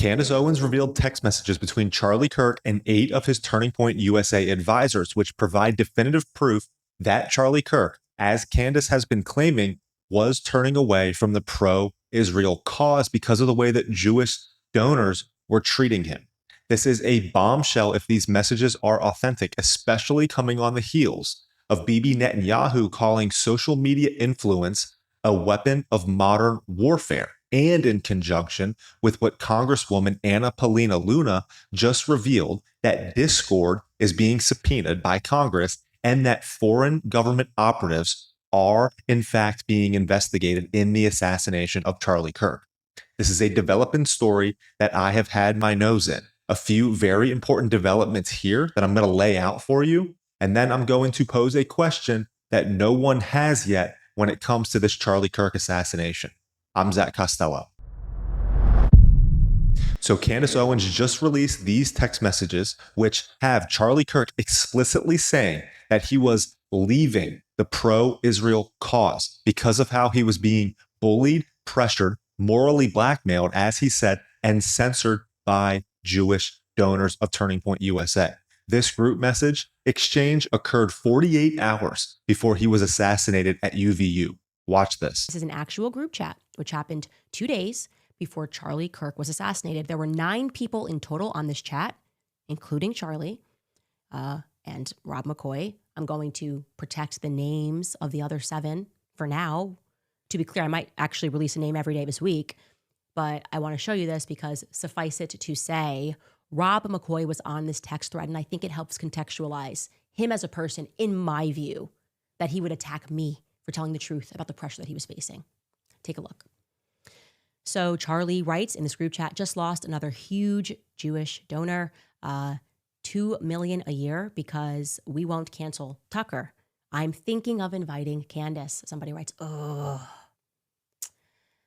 Candace Owens revealed text messages between Charlie Kirk and 8 of his Turning Point USA advisors, which provide definitive proof that Charlie Kirk, as Candace has been claiming, was turning away from the pro-Israel cause because of the way that Jewish donors were treating him. This is a bombshell if these messages are authentic, especially coming on the heels of Bibi Netanyahu calling social media influence a weapon of modern warfare, and in conjunction with what Congresswoman Anna Paulina Luna just revealed, that Discord is being subpoenaed by Congress and that foreign government operatives are in fact being investigated in the assassination of Charlie Kirk. This is a developing story that I have had my nose in. A few very important developments here that I'm going to lay out for you, and then I'm going to pose a question that no one has yet when it comes to this Charlie Kirk assassination. I'm Zach Costello. So Candace Owens just released these text messages, which have Charlie Kirk explicitly saying that he was leaving the pro-Israel cause because of how he was being bullied, pressured, morally blackmailed, as he said, and censored by Jewish donors of Turning Point USA. This group message exchange occurred 48 hours before he was assassinated at UVU. Watch this. This is an actual group chat, which happened 2 days before Charlie Kirk was assassinated. There were 9 people in total on this chat, including Charlie and Rob McCoy. I'm going to protect the names of the other 7 for now. To be clear, I might actually release a name every day this week, but I want to show you this because suffice it to say, Rob McCoy was on this text thread, and I think it helps contextualize him as a person, in my view, that he would attack me for telling the truth about the pressure that he was facing. Take a look. So Charlie writes in this group chat, just lost another huge Jewish donor, $2 million a year because we won't cancel Tucker. I'm thinking of inviting Candace. Somebody writes, oh.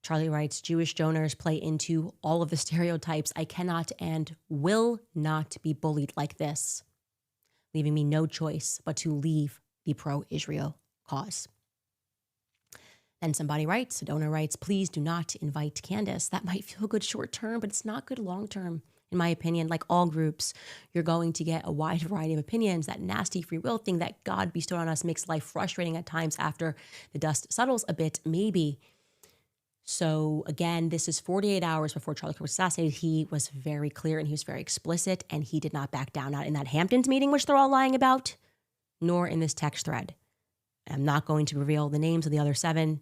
Charlie writes, Jewish donors play into all of the stereotypes. I cannot and will not be bullied like this, leaving me no choice but to leave the pro-Israel cause. Then somebody writes, a donor writes, please do not invite Candace. That might feel good short term, but it's not good long term. In my opinion, like all groups, you're going to get a wide variety of opinions. That nasty free will thing that God bestowed on us makes life frustrating at times after the dust settles a bit, maybe. So again, this is 48 hours before Charlie Kirk was assassinated. He was very clear and he was very explicit, and he did not back down, not in that Hamptons meeting, which they're all lying about, nor in this text thread. I'm not going to reveal the names of the other 7.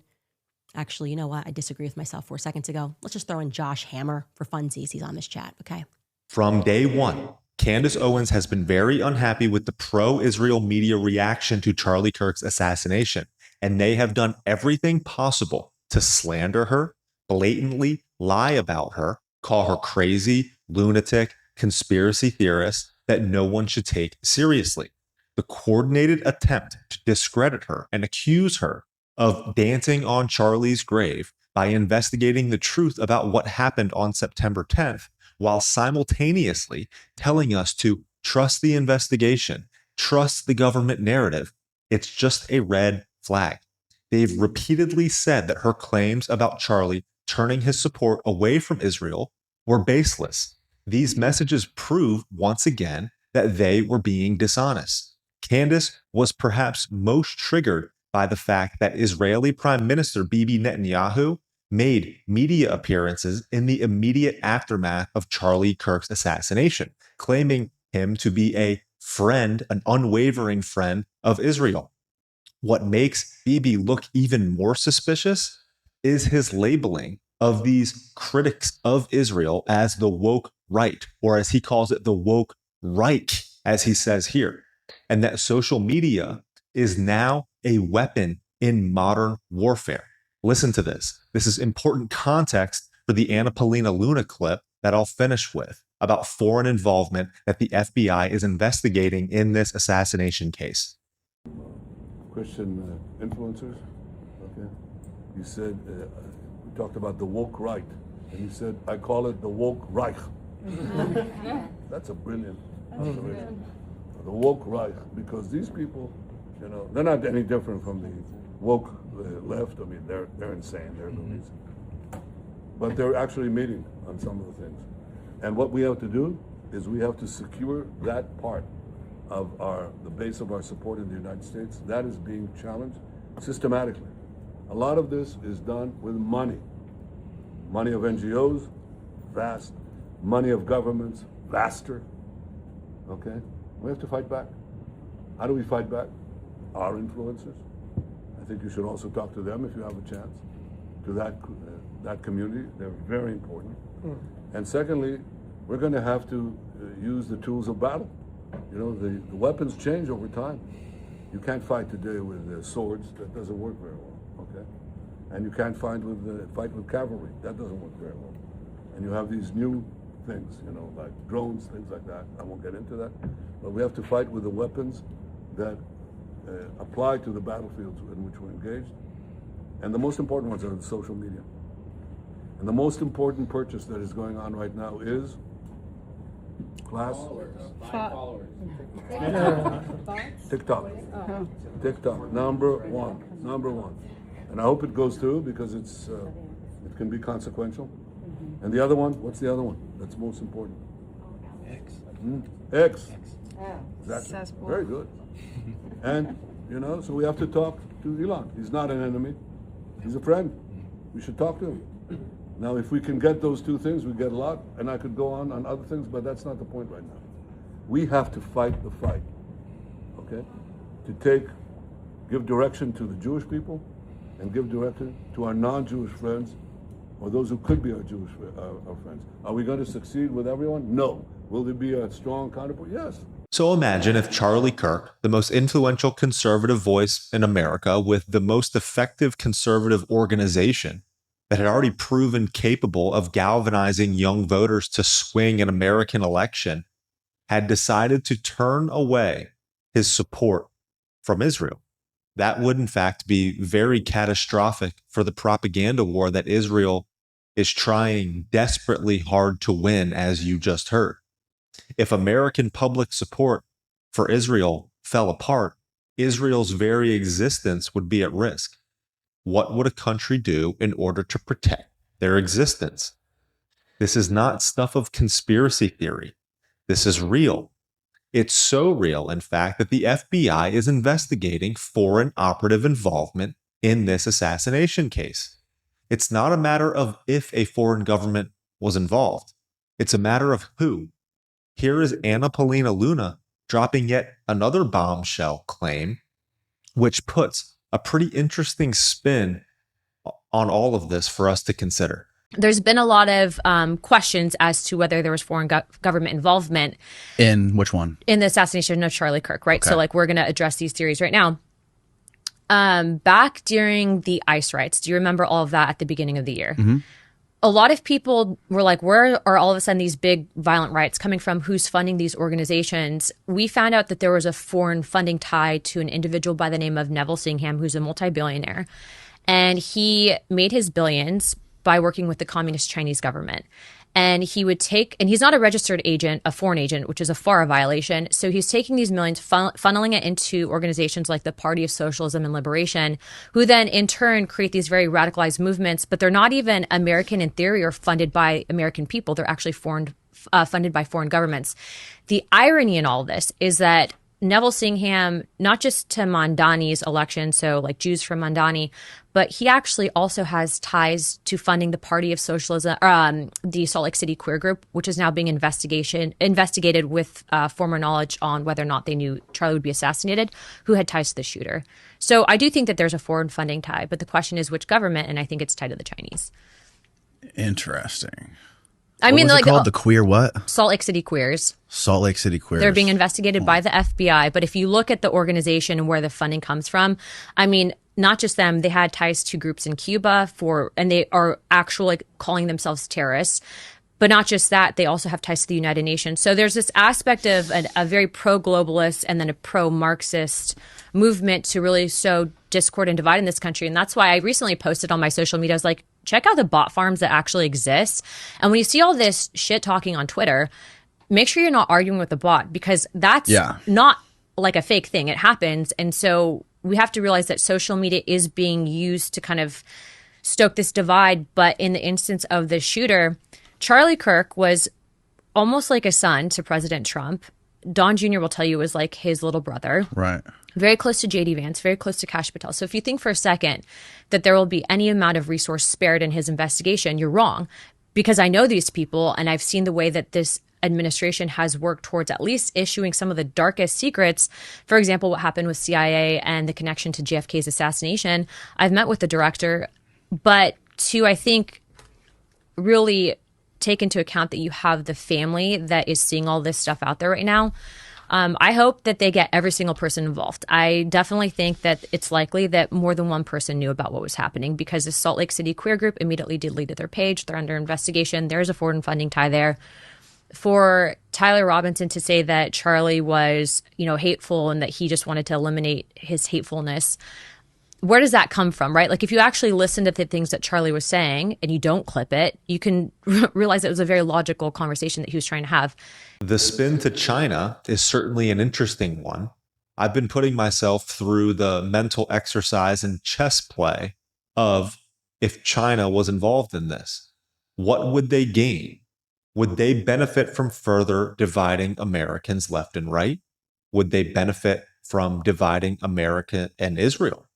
Actually, you know what? I disagree with myself 4 seconds ago. Let's just throw in Josh Hammer for funsies. He's on this chat, okay? From day one, Candace Owens has been very unhappy with the pro-Israel media reaction to Charlie Kirk's assassination, and they have done everything possible to slander her, blatantly lie about her, call her crazy, lunatic, conspiracy theorist that no one should take seriously. The coordinated attempt to discredit her and accuse her of dancing on Charlie's grave by investigating the truth about what happened on September 10th, while simultaneously telling us to trust the investigation, trust the government narrative. It's just a red flag. They've repeatedly said that her claims about Charlie turning his support away from Israel were baseless. These messages prove once again that they were being dishonest. Candace was perhaps most triggered by the fact that Israeli Prime Minister Bibi Netanyahu made media appearances in the immediate aftermath of Charlie Kirk's assassination, claiming him to be a friend, an unwavering friend of Israel. What makes Bibi look even more suspicious is his labeling of these critics of Israel as the woke right, or as he calls it, the woke Reich, as he says here, and that social media is now a weapon in modern warfare. Listen to this. This is important context for the Anna Paulina Luna clip that I'll finish with about foreign involvement that the FBI is investigating in this assassination case. Christian influencers, okay? You said, we talked about the woke right, and you said, I call it the woke Reich. That's a brilliant observation. The woke Reich, because these people, you know, they're not any different from the woke left. I mean, they're insane, they're loonies. But they're actually meeting on some of the things. And what we have to do is we have to secure that part of the base of our support in the United States. That is being challenged systematically. A lot of this is done with money. Money of NGOs, vast. Money of governments, vaster. Okay? We have to fight back. How do we fight back? Our influencers. I think you should also talk to them if you have a chance. To that community, they're very important. And secondly, we're going to have to use the tools of battle. You know, the weapons change over time. You can't fight today with swords. That doesn't work very well. Okay, and you can't fight with cavalry. That doesn't work very well. And you have these new things, you know, like drones, things like that. I won't get into that. But we have to fight with the weapons that apply to the battlefields in which we're engaged. And the most important ones are the social media. And the most important purchase that is going on right now is class Followers. TikTok. TikTok, number one. And I hope it goes through because it can be consequential. And the other one, what's the other one that's most important? X. That's very good. And, you know, so we have to talk to Elon. He's not an enemy. He's a friend. We should talk to him. Now, if we can get those two things, we get a lot. And I could go on other things, but that's not the point right now. We have to fight the fight, okay? To give direction to the Jewish people and give direction to our non-Jewish friends or those who could be our Jewish our friends. Are we going to succeed with everyone? No. Will there be a strong counterpoint? Yes. So imagine if Charlie Kirk, the most influential conservative voice in America with the most effective conservative organization that had already proven capable of galvanizing young voters to swing an American election, had decided to turn away his support from Israel. That would, in fact, be very catastrophic for the propaganda war that Israel is trying desperately hard to win, as you just heard. If American public support for Israel fell apart, Israel's very existence would be at risk. What would a country do in order to protect their existence? This is not stuff of conspiracy theory. This is real. It's so real, in fact, that the FBI is investigating foreign operative involvement in this assassination case. It's not a matter of if a foreign government was involved. It's a matter of who. Here is Anna Paulina Luna dropping yet another bombshell claim, which puts a pretty interesting spin on all of this for us to consider. There's been a lot of questions as to whether there was foreign government involvement. In which one? In the assassination of Charlie Kirk, right? Okay. So, like, we're going to address these theories right now. Back during the ICE riots, do you remember all of that at the beginning of the year? Mm-hmm. A lot of people were like, where are all of a sudden these big violent riots coming from? Who's funding these organizations? We found out that there was a foreign funding tied to an individual by the name of Neville Singham, who's a multi-billionaire. And he made his billions by working with the communist Chinese government. And he would and he's not a registered agent, a foreign agent, which is a FARA violation. So he's taking these millions, funneling it into organizations like the Party of Socialism and Liberation, who then in turn create these very radicalized movements, but they're not even American in theory or funded by American people. They're actually funded by foreign governments. The irony in all this is that Neville Singham, not just to Mamdani's election, so like Jews from Mamdani, but he actually also has ties to funding the Party of Socialism, the Salt Lake City queer group, which is now being investigated with former knowledge on whether or not they knew Charlie would be assassinated, who had ties to the shooter. So I do think that there's a foreign funding tie, but the question is which government, and I think it's tied to the Chinese. Interesting. I mean, was it like called? The queer what? Salt Lake City queers. Salt Lake City queers. They're being investigated by the FBI. But if you look at the organization and where the funding comes from, I mean, not just them, they had ties to groups in Cuba and they are actually calling themselves terrorists. But not just that, they also have ties to the United Nations. So there's this aspect of a very pro-globalist and then a pro-Marxist movement to really sow discord and divide in this country. And that's why I recently posted on my social media, I was like, check out the bot farms that actually exist. And when you see all this shit talking on Twitter, make sure you're not arguing with the bot, because that's not like a fake thing. It happens. And so we have to realize that social media is being used to kind of stoke this divide. But in the instance of the shooter, Charlie Kirk was almost like a son to President Trump. Don Jr. will tell you was like his little brother. Right. Very close to JD Vance, very close to Kash Patel. So if you think for a second that there will be any amount of resource spared in his investigation, you're wrong. Because I know these people and I've seen the way that this administration has worked towards at least issuing some of the darkest secrets. For example, what happened with CIA and the connection to JFK's assassination. I've met with the director, but to, I think, really take into account that you have the family that is seeing all this stuff out there right now. I hope that they get every single person involved. I definitely think that it's likely that more than one person knew about what was happening because the Salt Lake City queer group immediately deleted their page. They're under investigation. There's a foreign funding tie there. For Tyler Robinson to say that Charlie was, hateful and that he just wanted to eliminate his hatefulness, where does that come from, right? Like if you actually listen to the things that Charlie was saying and you don't clip it, you can realize it was a very logical conversation that he was trying to have. The spin to China is certainly an interesting one. I've been putting myself through the mental exercise and chess play of if China was involved in this, what would they gain? Would they benefit from further dividing Americans left and right? Would they benefit from dividing America and Israel?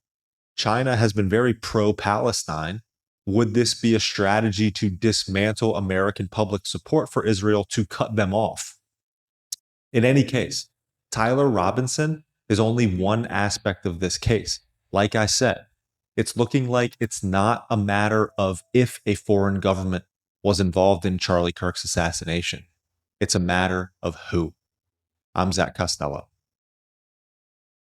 China has been very pro-Palestine. Would this be a strategy to dismantle American public support for Israel to cut them off? In any case, Tyler Robinson is only one aspect of this case. Like I said, it's looking like it's not a matter of if a foreign government was involved in Charlie Kirk's assassination. It's a matter of who. I'm Zach Costello.